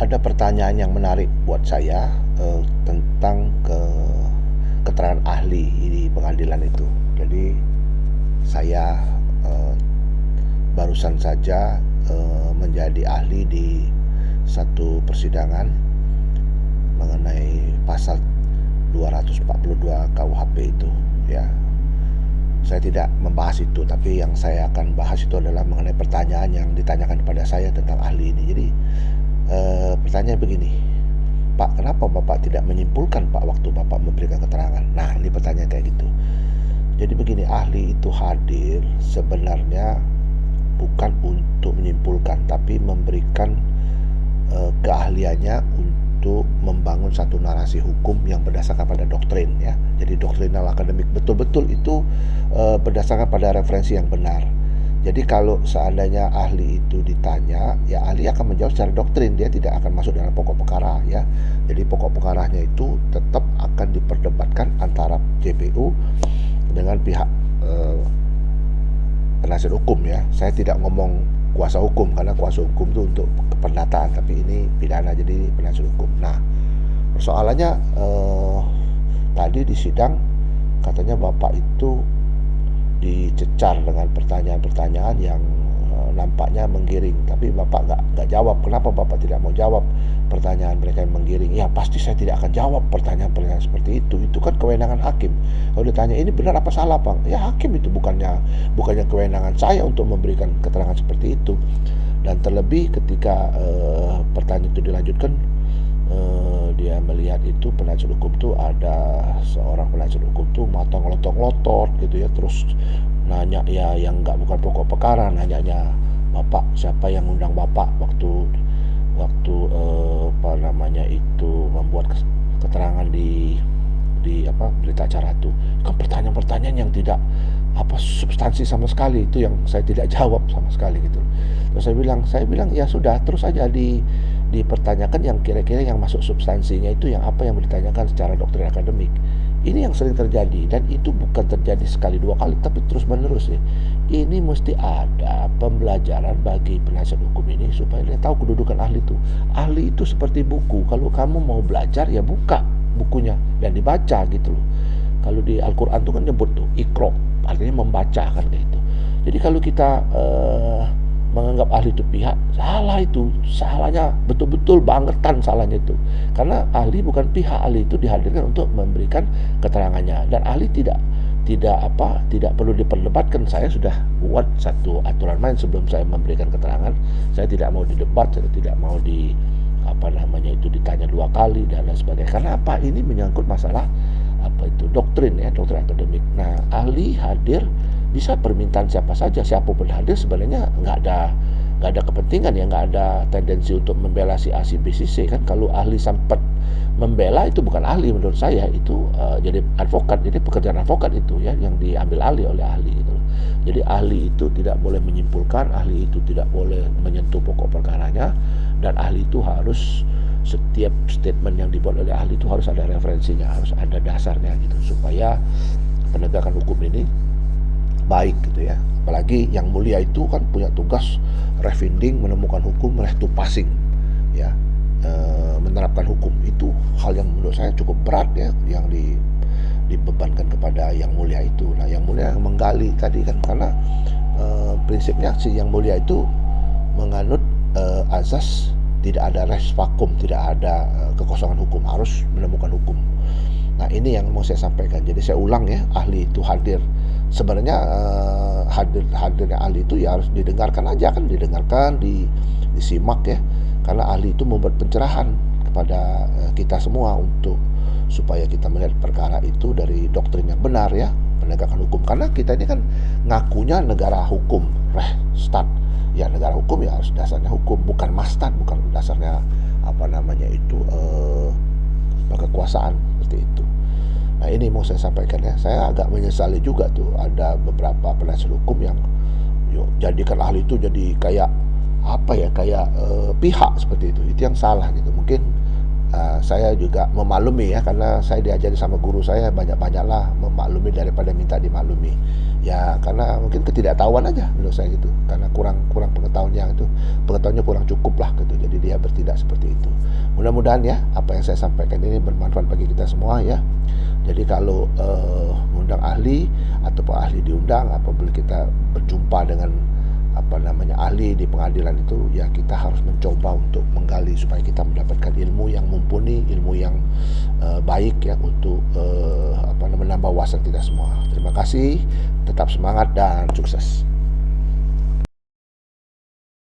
Ada pertanyaan yang menarik buat saya, tentang keterangan ahli di pengadilan itu. Jadi saya, eee, barusan saja, menjadi ahli di satu persidangan mengenai pasal 242 KUHP itu, ya. Saya tidak membahas itu, tapi yang saya akan bahas itu adalah mengenai pertanyaan yang ditanyakan kepada saya tentang ahli ini. Jadi, pertanyaan begini, "Pak, kenapa Bapak tidak menyimpulkan Pak waktu Bapak memberikan keterangan?" Nah, ini pertanyaan kayak gitu. Jadi begini, ahli itu hadir sebenarnya bukan untuk menyimpulkan, tapi memberikan keahliannya untuk membangun satu narasi hukum yang berdasarkan pada doktrin, ya. Jadi doktrinal akademik betul-betul itu berdasarkan pada referensi yang benar. Jadi kalau seandainya ahli itu ditanya, ya ahli akan menjawab secara doktrin, dia tidak akan masuk dalam pokok perkara, ya. Jadi pokok perkaranya itu tetap akan diperdebatkan antara JPU dengan pihak penasihat hukum, ya. Saya tidak ngomong kuasa hukum karena kuasa hukum itu untuk keperdataan, tapi ini pidana, jadi penasihat hukum. Nah, persoalannya tadi di sidang katanya Bapak itu dicecar dengan pertanyaan-pertanyaan yang nampaknya menggiring, tapi Bapak nggak jawab. Kenapa Bapak tidak mau jawab pertanyaan mereka yang menggiring? Ya pasti saya tidak akan jawab pertanyaan-pertanyaan seperti itu. Itu kan kewenangan hakim. Kalau ditanya ini benar apa salah, Bang? Ya hakim itu, bukannya kewenangan saya untuk memberikan keterangan seperti itu. Dan terlebih ketika pertanyaan itu dilanjutkan, dia melihat itu penasihat hukum tuh, ada seorang penasihat hukum tuh mata ngelotot-ngelotot gitu ya, terus nanya ya yang nggak bukan pokok perkara, nanyanya Bapak siapa yang undang Bapak waktu waktu apa namanya itu membuat keterangan di apa berita acara itu. Kan pertanyaan-pertanyaan yang tidak apa substansi sama sekali, itu yang saya tidak jawab sama sekali gitu. Terus saya bilang ya sudah, terus aja dipertanyakan yang kira-kira yang masuk substansinya, itu yang apa yang ditanyakan secara doktrin akademik. Ini yang sering terjadi, dan itu bukan terjadi sekali dua kali tapi terus menerus ya. Ini mesti ada pembelajaran bagi penasihat hukum ini supaya dia tahu kedudukan ahli itu. Ahli itu seperti buku, kalau kamu mau belajar ya buka bukunya dan dibaca gitu loh. Kalau di Al-Quran tuh kan nyebut tuh ikro, artinya membaca kan kayak gitu. Jadi kalau kita menganggap ahli itu pihak, salah itu, salahnya betul-betul bangetan salahnya itu. Karena ahli bukan pihak, ahli itu dihadirkan untuk memberikan keterangannya, dan ahli tidak perlu diperdebatkan. Saya sudah buat satu aturan main sebelum saya memberikan keterangan. Saya tidak mau didebat, saya tidak mau ditanya dua kali dan lain sebagainya. Karena apa? Ini menyangkut masalah doktrin ya, doktrin akademik. Nah, ahli hadir bisa permintaan siapa saja, siapapun hadir sebenarnya nggak ada kepentingan ya, nggak ada tendensi untuk membela si A, si B, si C kan. Kalau ahli sempat membela, itu bukan ahli menurut saya, itu jadi advokat. Jadi pekerjaan advokat itu ya yang diambil alih oleh ahli gitu loh. Jadi ahli itu tidak boleh menyimpulkan, ahli itu tidak boleh menyentuh pokok perkaranya, dan ahli itu harus, setiap statement yang dibuat oleh ahli itu harus ada referensinya, harus ada dasarnya gitu, supaya penegakan hukum ini baik gitu ya. Apalagi yang mulia itu kan punya tugas refinding, menemukan hukum, rehtu passing ya, menerapkan hukum. Itu hal yang menurut saya cukup berat ya, yang dibebankan kepada yang mulia itu. Nah, yang mulia yang menggali tadi kan, karena prinsipnya si yang mulia itu menganut azas tidak ada res vakum, tidak ada kekosongan hukum, harus menemukan hukum. Nah, ini yang mau saya sampaikan. Jadi saya ulang ya, ahli itu hadir. Sebenarnya hadirnya ahli itu ya harus didengarkan aja kan, disimak ya. Karena ahli itu membuat pencerahan kepada kita semua untuk supaya kita melihat perkara itu dari doktrin yang benar ya, penegakan hukum. Karena kita ini kan ngakunya negara hukum, stat. Ya negara hukum ya harus dasarnya hukum, bukan mastat, bukan dasarnya kekuasaan seperti itu. Nah, ini mau saya sampaikan ya. Saya agak menyesali juga tuh ada beberapa penasihat hukum yang jadikan ahli itu jadi kayak pihak seperti itu. Itu yang salah gitu. Mungkin saya juga memaklumi ya, karena saya diajari sama guru saya banyak-banyaklah memaklumi daripada minta dimaklumi. Ya karena mungkin ketidaktahuan aja menurut saya gitu, karena kurang kurang pengetahuannya kurang cukup lah gitu, jadi dia bertindak seperti itu. Mudah-mudahan ya apa yang saya sampaikan ini bermanfaat bagi kita semua ya. Jadi kalau mengundang ahli ataupun ahli diundang, apabila kita berjumpa dengan ahli di pengadilan itu, ya kita harus mencoba untuk menggali supaya kita mendapatkan ilmu yang mumpuni, ilmu yang baik ya untuk menambah wawasan kita semua. Terima kasih, tetap semangat dan sukses.